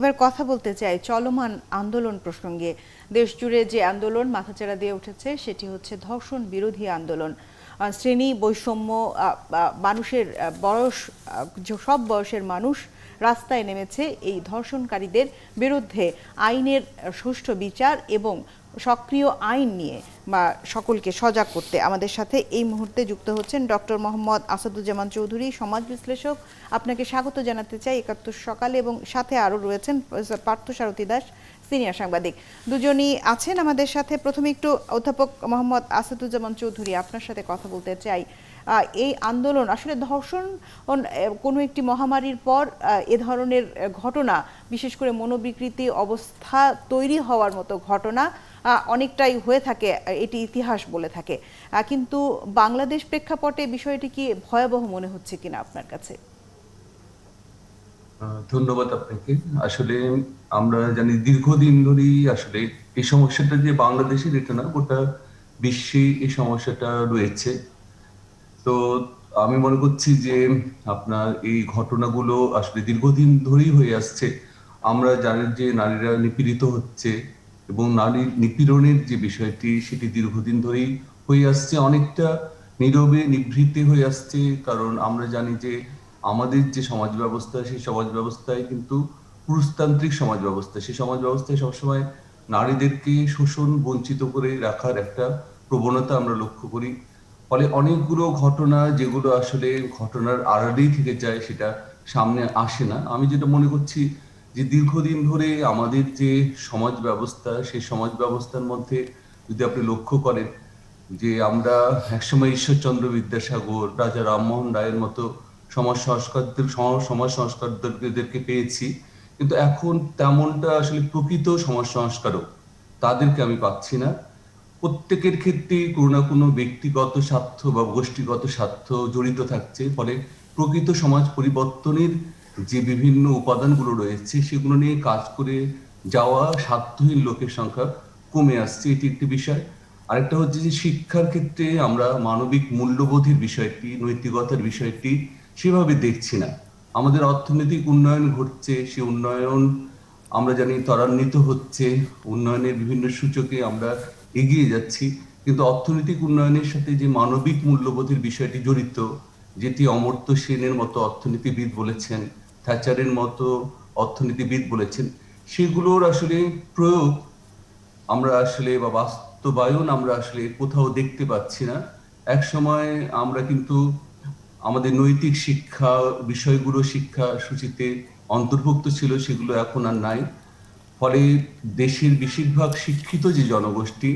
এবার কথা বলতে চাই চলমান আন্দোলন প্রসঙ্গে। দেশ জুড়ে যে আন্দোলন মাথাচাড়া দিয়ে উঠেছে সেটি হচ্ছে ধর্ষণ বিরোধী আন্দোলন। শ্রেণী বৈষম্য, মানুষের বয়স, সব বয়সের মানুষ রাস্তায় নেমেছে এই ধর্ষণকারীদের বিরুদ্ধে আইনের সুষ্ঠু বিচার এবং সক্রিয় আইন নিয়ে বা সকলকে সজাগ করতে। আমাদের সাথে এই মুহূর্তে যুক্ত হচ্ছেন ডক্টর মোহাম্মদ আসাদুজ্জামান চৌধুরী, সমাজ বিশ্লেষক। আপনাকে স্বাগত জানাতে চাই ৭১ সকালে, এবং সাথে আরও রয়েছেন পার্থসারথী দাস, সিনিয়র সাংবাদিক। দুজনই আছেন আমাদের সাথে। প্রথমে একটু অধ্যাপক মোহাম্মদ আসাদুজ্জামান চৌধুরী, আপনার সাথে কথা বলতে চাই। এই আন্দোলন আসলে ধর্ষণ কোনো একটি মহামারীর পর এ ধরনের ঘটনা, বিশেষ করে মনোবিকৃতি অবস্থা তৈরি হওয়ার মতো ঘটনা অনেকটাই হয়ে থাকে, এটি ইতিহাস বলে থাকে। কিন্তু বাংলাদেশ প্রেক্ষাপটে বিষয়টি কি ভয়াবহ মনে হচ্ছে কিনা আপনার কাছে? ধন্যবাদ আপনাকে। আসলে আমরা জানি দীর্ঘদিন ধরেই আসলে এই সমস্যাটা যে বাংলাদেশের এটা না, গোটা বিশ্বে এই সমস্যাটা রয়েছে। তো আমি মনে করছি যে আপনার এই ঘটনাগুলো আসলে দীর্ঘদিন ধরেই হয়ে আসছে। আমরা জানি যে নারীরা নিপীড়িত হচ্ছে, এবং নারী নিপীড়নের যে বিষয়টি সেটি দীর্ঘদিন ধরেই হয়ে আসছে, অনেকটা নীরবে নিভৃতে হয়ে আসছে। কারণ আমরা জানি যে আমাদের যে সমাজ ব্যবস্থা, সেই সমাজ ব্যবস্থায় কিন্তু পুরুষতান্ত্রিক সমাজ ব্যবস্থা, সেই সমাজ ব্যবস্থায় সবসময় নারীদেরকে শোষণ, বঞ্চিত করে রাখার একটা প্রবণতা আমরা লক্ষ্য করি। ফলে অনেকগুলো ঘটনা যেগুলো আসলে ঘটনার আড়ালেই থেকে যায়, সেটা সামনে আসে না। আমি যেটা মনে করছি যে দীর্ঘদিন ধরে আমাদের যে সমাজ ব্যবস্থা, সেই সমাজ ব্যবস্থার মধ্যে যদি আপনি লক্ষ্য করেন যে আমরা একসময় ঈশ্বরচন্দ্র বিদ্যাসাগর, রাজা রামমোহন রায়ের মতো সমাজ সংস্কারকদেরকে পেয়েছি, কিন্তু এখন তেমনটা আসলে প্রকৃত সমাজ সংস্কারক তাদেরকে আমি পাচ্ছি না। প্রত্যেকের ক্ষেত্রেই কোনো না কোনো ব্যক্তিগত স্বার্থ বা গোষ্ঠীগত স্বার্থ জড়িত থাকছে। ফলে প্রকৃত সমাজ পরিবর্তনের যে বিভিন্ন উপাদানগুলো রয়েছে সেগুলো নিয়ে কাজ করে যাওয়া স্বার্থহীন লোকের সংখ্যা কমে আসছে, এটি একটি বিষয়। আরেকটা হচ্ছে যে শিক্ষার ক্ষেত্রে আমরা মানবিক মূল্যবোধের বিষয়টি, নৈতিকতার বিষয়টি সেভাবে দেখছি না। আমাদের অর্থনৈতিক উন্নয়ন ঘটছে, সে উন্নয়ন আমরা জানি ত্বরান্বিত হচ্ছে, উন্নয়নের বিভিন্ন সূচকে আমরা এগিয়ে যাচ্ছি, কিন্তু অর্থনৈতিক উন্নয়নের সাথে যে মানবিক মূল্যবোধের বিষয়টি জড়িত, যেটি অমর্ত্য সেনের মতো অর্থনীতিবিদ বলেছেন, থ্যাচারের মতো অর্থনীতিবিদ বলেছেন, সেগুলোর আসলে প্রয়োগ আমরা আসলে বা বাস্তবায়ন আমরা আসলে কোথাও দেখতে পাচ্ছি না। এক সময় আমরা কিন্তু আমাদের নৈতিক শিক্ষা বিষয়গুলো শিক্ষা সূচিতে অন্তর্ভুক্ত ছিল, সেগুলো এখন আর নাই। ফলে দেশের বেশিরভাগ শিক্ষিত যে জনগোষ্ঠী,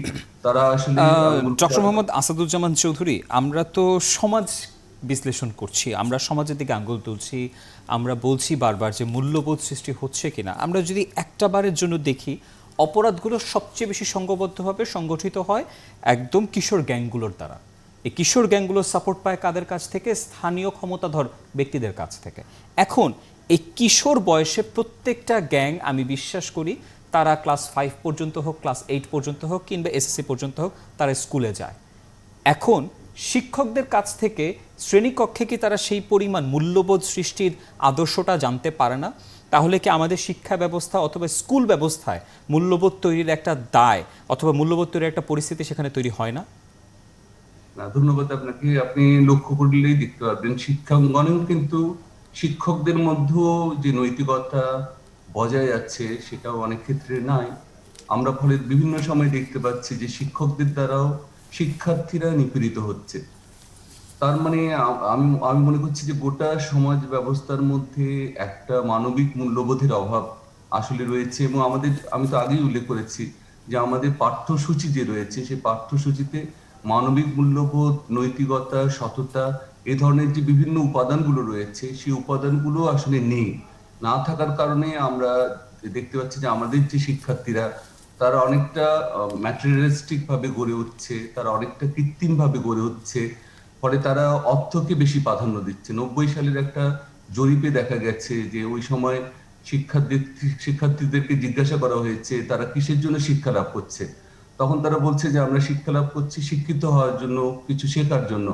তারা আসলে আমি বলবো ডক্টর মোহাম্মদ আসাদুজ্জামান চৌধুরী, আমরা তো সমাজ বিশ্লেষণ করছি, আমরা সমাজের দিকে আঙ্গুল তুলছি, আমরা বলছি বারবার যে মূল্যবোধ সৃষ্টি হচ্ছে কিনা। আমরা যদি একটা বারের জন্য দেখি, অপরাধগুলো সবচেয়ে বেশি সংঘবদ্ধভাবে সংগঠিত হয় একদম কিশোর গ্যাংগুলোর দ্বারা। এই কিশোর গ্যাংগুলো সাপোর্ট পায় কাদের কাছ থেকে? স্থানীয় ক্ষমতাধর ব্যক্তিদের কাছ থেকে। এখন এই কিশোর বয়সে প্রত্যেকটা গ্যাং, আমি বিশ্বাস করি তারা ক্লাস 5 পর্যন্ত হোক, ক্লাস 8 পর্যন্ত হোক, কিংবা এসএসসি পর্যন্ত হোক, তারা স্কুলে যায়। এখন শিক্ষকদের কাছ থেকে শ্রেণীকক্ষে কি তারা সেই পরিমাণ মূল্যবোধ সৃষ্টির আদর্শটা জানতে পারে না? তাহলে কি আমাদের শিক্ষা ব্যবস্থা অথবা স্কুল ব্যবস্থায় মূল্যবোধ তৈরির একটা দায় অথবা মূল্যবোধ তৈরির একটা পরিস্থিতি সেখানে তৈরি হয় না? না, ধন্যবাদ আপনাকে। আপনি লক্ষ্য করলেই দেখতে পারবেন শিক্ষাঙ্গনেও কিন্তু শিক্ষকদের মধ্যেও যে নৈতিকতা বজায় আছে সেটাও অনেক ক্ষেত্রে নাই। আমরা ফলে বিভিন্ন সময় দেখতে পাচ্ছি যে শিক্ষকদের দ্বারাও শিক্ষার্থীরা নিপীড়িত হচ্ছে। তার মানে আমি আমি মনে করছি যে গোটা সমাজ ব্যবস্থার মধ্যে একটা মানবিক মূল্যবোধের অভাব আসলে রয়েছে। এবং আমাদের, আমি তো আগেই উল্লেখ করেছি যে আমাদের পাঠ্যসূচি যে রয়েছে, সেই পাঠ্যসূচিতে মানবিক মূল্যবোধ, নৈতিকতা, সততা, এ ধরনের যে বিভিন্ন উপাদানগুলো রয়েছে, সেই উপাদানগুলো আসলে নেই। না থাকার কারণে আমরা দেখতে পাচ্ছি যে আমাদের যে শিক্ষার্থীরা, তারা অনেকটা ম্যাটেরিয়ালিস্টিক ভাবে গড়ে উঠছে, তারা অনেকটা কৃত্রিম ভাবে গড়ে উঠছে। ফলে তারা অর্থকে বেশি প্রাধান্য দিচ্ছে। 90 সালের একটা জরিপে দেখা গেছে যে ওই সময় শিক্ষার্থীদেরকে জিজ্ঞাসা করা হয়েছে তারা কিসের জন্য শিক্ষা লাভ করছে। তখন তারা বলছে যে আমরা শিক্ষা লাভ করছি শিক্ষিত হওয়ার জন্য, কিছু শেখার জন্য।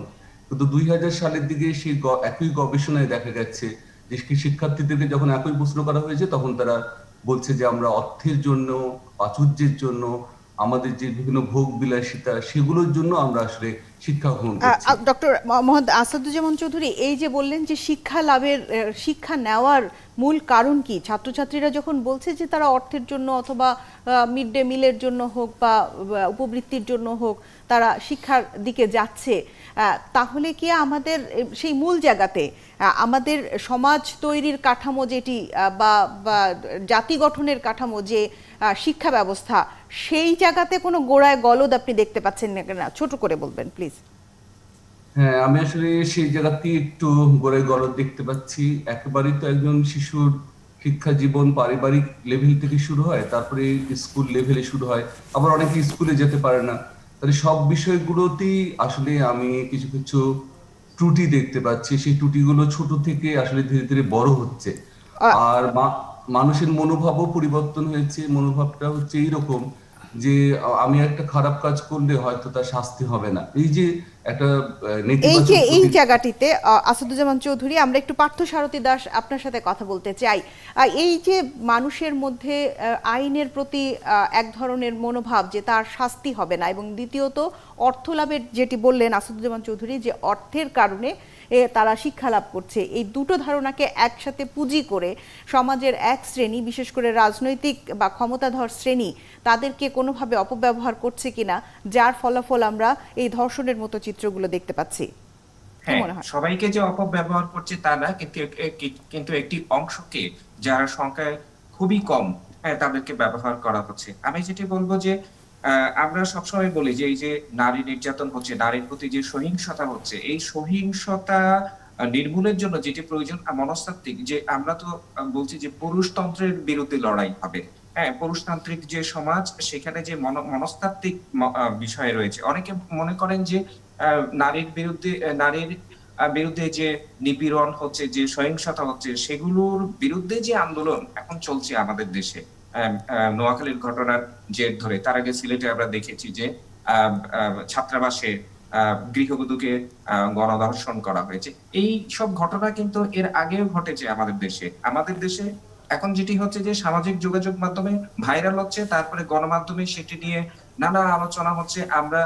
কিন্তু 2000 সালের দিকে সেই একই গবেষণায় দেখা গেছে যে শিক্ষার্থীদেরকে যখন একই প্রশ্ন করা হয়েছে, তখন তারা বলছে যে আমরা অর্থের জন্য, প্রাচুর্যের জন্য, আমাদের যে বিভিন্ন ভোগ বিলাসিতা সেগুলোর জন্য আমরা আসলে শিক্ষা গ্রহণ করছি। ডক্টর মোহাম্মদ আসাদুজ্জামান চৌধুরী, এই যে বললেন যে শিক্ষা লাভের শিক্ষা নেওয়ার মূল কারণ কি? ছাত্রছাত্রীরা যখন বলছে যে তারা অর্থের জন্য অথবা মিড ডে মিলের জন্য হোক বা উপবৃত্তির জন্য হোক তারা শিক্ষার দিকে যাচ্ছে, তাহলে কি আমাদের সেই মূল জায়গাতে আমাদের সমাজ তৈরির কাঠামো যেটি বা জাতি গঠনের কাঠামো যে শিক্ষা ব্যবস্থা, সেই জায়গাতে কোনো গোড়ায় গলদ আপনি দেখতে পাচ্ছেন না? ছোট করে বলবেন প্লিজ। হ্যাঁ, আমি আসলে সেই জায়গাতেই একটু গোড়ায় গলদ দেখতে পাচ্ছি। একেবারেই তো একজন শিশুর শিক্ষা জীবন পারিবারিক লেভেল থেকে শুরু হয়, তারপরে স্কুল লেভেলে শুরু হয়, আবার অনেকে স্কুলে যেতে পারে না। তাহলে সব বিষয়গুলোতেই আসলে আমি কিছু কিছু ত্রুটি দেখতে পাচ্ছি। সেই ত্রুটিগুলো ছোট থেকে আসলে ধীরে ধীরে বড় হচ্ছে। আহ, আর মানুষের মনোভাবও পরিবর্তন হয়েছে। মনোভাবটা হচ্ছে এইরকম যে আমি একটা খারাপ কাজ করলে হয়তো তার শাস্তি হবে না, এই যে একটা নেতিবাচক এই জায়গাটিতে আসাদুজ্জামান চৌধুরী, আমরা একটু পার্থ সারথী দাস আপনার সাথে কথা বলতে চাই। এই যে মানুষের মধ্যে আইনের প্রতি এক ধরনের মনোভাব যে তার শাস্তি হবে না, এবং দ্বিতীয়ত অর্থ লাভের, যেটি বললেন আসাদুজ্জামান চৌধুরী যে অর্থের কারণে তারা শিক্ষা লাভ করছে, এই দুটো ধারণাকে একসাথে পুঁজি করে সমাজের এক শ্রেণী, বিশেষ করে রাজনৈতিক বা ক্ষমতাধর শ্রেণী, তাদেরকে কোনোভাবে অপব্যবহার করছে কিনা, যার ফলাফল আমরা এই ধর্ষণের মতো চিত্রগুলো দেখতে পাচ্ছি। কি হ্যাঁ, মনে হয়? সবাইকে যে অপব্যবহার করছে তা না, কিন্তু একটি অংশকে, যার সংখ্যায় খুবই কম, হ্যাঁ, তাদেরকে ব্যবহার করা হচ্ছে। আমি যেটি বলবো যে আমরা সবসময় বলি যে এই যে নারী নির্যাতন হচ্ছে, নারীর প্রতি যে সহিংসতা হচ্ছে, এই সহিংসতা নির্মূলের জন্য যেটি প্রয়োজন মনস্তাত্ত্বিক, যে আমরা তো বলছি যে পুরুষতন্ত্রের বিরুদ্ধে লড়াই হবে। হ্যাঁ, পুরুষতান্ত্রিক যে সমাজ, সেখানে যে মনস্তাত্ত্বিক বিষয় রয়েছে। অনেকে মনে করেন যে নারীর বিরুদ্ধে যে নিপীড়ন হচ্ছে, যে সহিংসতা হচ্ছে, সেগুলোর বিরুদ্ধে যে আন্দোলন এখন চলছে আমাদের দেশে, নোয়াখালীর ঘটনার জের ধরে, তার আগে সিলেটে আমরা দেখেছি যে ছাত্রাবাসে গৃহবধূকে গণধর্ষণ করা হয়েছে। এই সব ঘটনা কিন্তু এর আগেও ঘটেছে আমাদের দেশে। এখন যেটি হচ্ছে যে সামাজিক যোগাযোগ মাধ্যমে ভাইরাল হচ্ছে, তারপরে গণমাধ্যমে সেটি নিয়ে নানা আলোচনা হচ্ছে, আমরা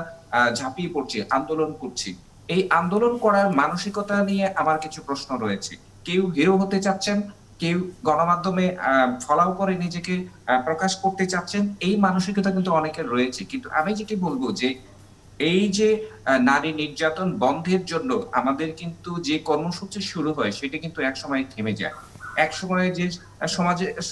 ঝাঁপিয়ে পড়ছি, আন্দোলন করছি। এই আন্দোলন করার মানসিকতা নিয়ে আমার কিছু প্রশ্ন রয়েছে। কেউ হিরো হতে চাচ্ছেন, কেউ গণমাধ্যমে ফলাও করে নিজেকে প্রকাশ করতে চাচ্ছেন, এই মানসিকতা কিন্তু অনেকের রয়েছে। কিন্তু আমি যেটি বলবো যে এই যে নারী নির্যাতন বন্ধের জন্য আমাদের কিন্তু যে কর্মসূচি শুরু হয়, সেটি কিন্তু একসময় থেমে যায়। একসময় যে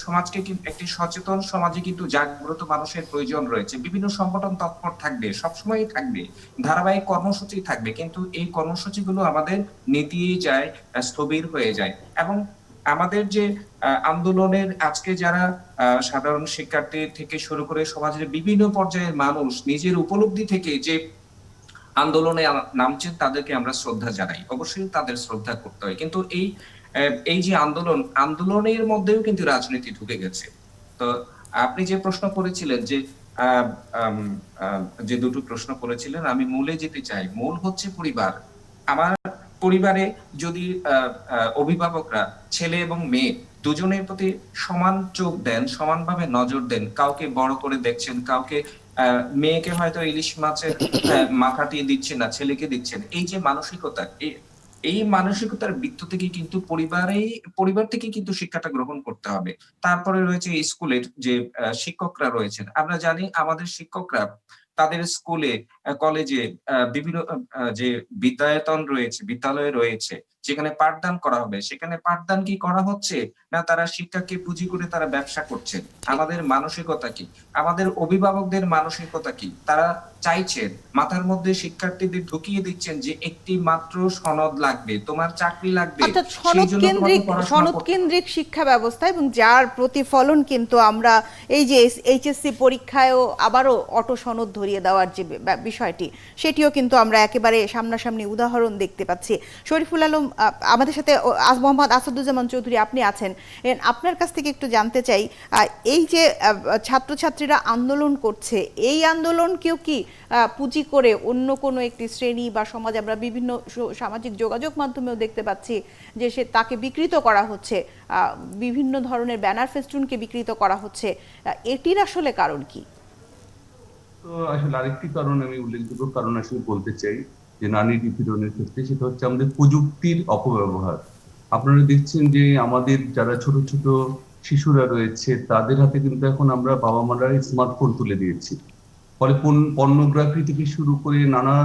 সমাজকে কিন্তু একটি সচেতন সমাজে কিন্তু জাগ্রত মানুষের প্রয়োজন রয়েছে। বিভিন্ন সংগঠন তৎপর থাকবে, সবসময়ই থাকবে, ধারাবাহিক কর্মসূচি থাকবে, কিন্তু এই কর্মসূচিগুলো আমাদের নিতিয়ে যায়, স্থবির হয়ে যায়। এবং আমাদের যে আন্দোলনের আজকে যারা সাধারণ শিক্ষার্থী থেকে শুরু করে সমাজের বিভিন্ন পর্যায়ের মানুষ নিজের উপলব্ধি থেকে যে আন্দোলনে নামছেন, তাদেরকে আমরা শ্রদ্ধা জানাই। অবশ্যই তাদের শ্রদ্ধা করতে হয়, কিন্তু এই যে আন্দোলনের মধ্যেও কিন্তু রাজনীতি ঢুকে গেছে। তো আপনি যে প্রশ্ন করেছিলেন যে যে দুটো প্রশ্ন করেছিলেন, আমি মূলে যেতে চাই। মূল হচ্ছে পরিবার। আমার পরিবারে যদি অভিভাবকরা ছেলে এবং মেয়ে দুজনের প্রতি সমান চোখ দেন, সমানভাবে নজর দেন, কাউকে বড় করে দেখছেন, কাউকে মেয়েকে হয়তো ইলিশ মাছের মাথাটি দিচ্ছেন না, ছেলেকে দিচ্ছেন, এই যে মানসিকতা, এই মানসিকতার বৃত্ত থেকে কিন্তু পরিবার থেকে কিন্তু শিক্ষাটা গ্রহণ করতে হবে। তারপরে রয়েছে স্কুলের যে শিক্ষকরা রয়েছেন। আমরা জানি আমাদের শিক্ষকরা তাদের স্কুলে, কলেজে বিভিন্ন যে বিদ্যালয় রয়েছে, যেখানে পাঠদান করা হবে, সেখানে পাঠদান কি করা হচ্ছে, না তারা শিক্ষাকে পুঁজি করে তারা ব্যবসা করছে? আমাদের মানসিকতা কি? আমাদের অভিভাবকদের মানসিকতা কি? তারা চাইছেন, মাথার মধ্যে শিক্ষার্থীদের ঢুকিয়ে দিচ্ছেন যে একটি মাত্র সনদ লাগবে, তোমার চাকরি লাগবে, অর্থাৎ সেই জন্য তোমাকে পড়াশোনা সনদ কেন্দ্রিক শিক্ষা ব্যবস্থা, এবং যার প্রতিফলন কিন্তু আমরা এই যে এইচএসসি পরীক্ষায়ও আবারও অটো সনদ ধরিয়ে দেওয়ার যে বিষয়টি, সেটিও কিন্তু আমরা একেবারে সামনাসামনি উদাহরণ দেখতে পাচ্ছি। শরীফুল আলম আমাদের সাথে মোহাম্মদ আসাদুজ্জামান চৌধুরী আপনি আছেন, আপনার কাছ থেকে একটু জানতে চাই, এই যে ছাত্রছাত্রীরা আন্দোলন করছে, এই আন্দোলনকেও কি পুঁজি করে অন্য কোনো একটি শ্রেণী বা সমাজ, আমরা বিভিন্ন সামাজিক যোগাযোগ মাধ্যমেও দেখতে পাচ্ছি যে তাকে বিকৃত করা হচ্ছে, বিভিন্ন ধরনের ব্যানার ফেস্টুনকে বিকৃত করা হচ্ছে, এটির আসলে কারণ কি? তো আসলে আরেকটি কারণ আমি উল্লেখযোগ্য কারণ আসলে বলতে চাই যে নারী নিপীড়নের ক্ষেত্রে, সেটা হচ্ছে আমাদের প্রযুক্তির অপব্যবহার। আপনারা দেখছেন যে আমাদের যারা ছোট ছোট শিশুরা রয়েছে তাদের হাতে কিন্তু এখন আমরা বাবা মারা স্মার্টফোন তুলে দিয়েছি। ফলে পর্নোগ্রাফি থেকে শুরু করে নানা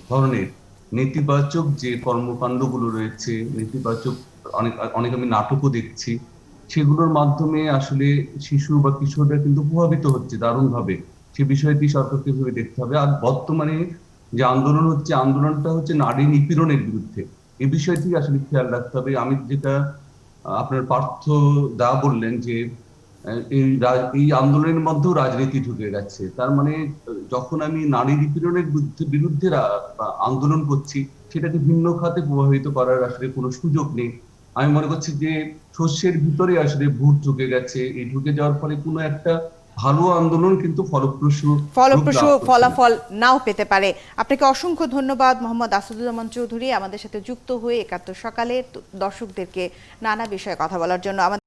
ধরনের নেতিবাচক যে কর্মকাণ্ডগুলো রয়েছে, নেতিবাচক অনেক আমি নাটকও দেখছি, সেগুলোর মাধ্যমে আসলে শিশু বা কিশোররা কিন্তু প্রভাবিত হচ্ছে দারুণভাবে। সে বিষয়টি সরকারকে ভেবে দেখতে হবে। আর বর্তমানে যে আন্দোলন হচ্ছে, আন্দোলনটা হচ্ছে নারী নিপীড়নের বিরুদ্ধে, এই বিষয়টি আসলে খেয়াল রাখতে হবে। আমি যেটা আপনার পার্থ দা বললেন যে এই আন্দোলনের মধ্যেও রাজনীতি ঢুকে গেছে, তার মানে যখন আমি নারী নিপীড়নের বিরুদ্ধে আন্দোলন করছি, সেটাকে ভিন্ন খাতে প্রভাবিত করার আসলে কোনো সুযোগ নেই। আমি মনে করছি যে শস্যের ভিতরে আসলে ভূত ঢুকে গেছে, এই ঢুকে যাওয়ার ফলে কোনো একটা ভালো আন্দোলন কিন্তু ফলপ্রসূ ফলাফল নাও পেতে পারে। আপনাকে অসংখ্য ধন্যবাদ মোহাম্মদ আসাদুজ্জামান চৌধুরী, আমাদের সাথে যুক্ত হয়ে ৭১ সকালে দর্শকদেরকে নানা বিষয়ে কথা বলার জন্য।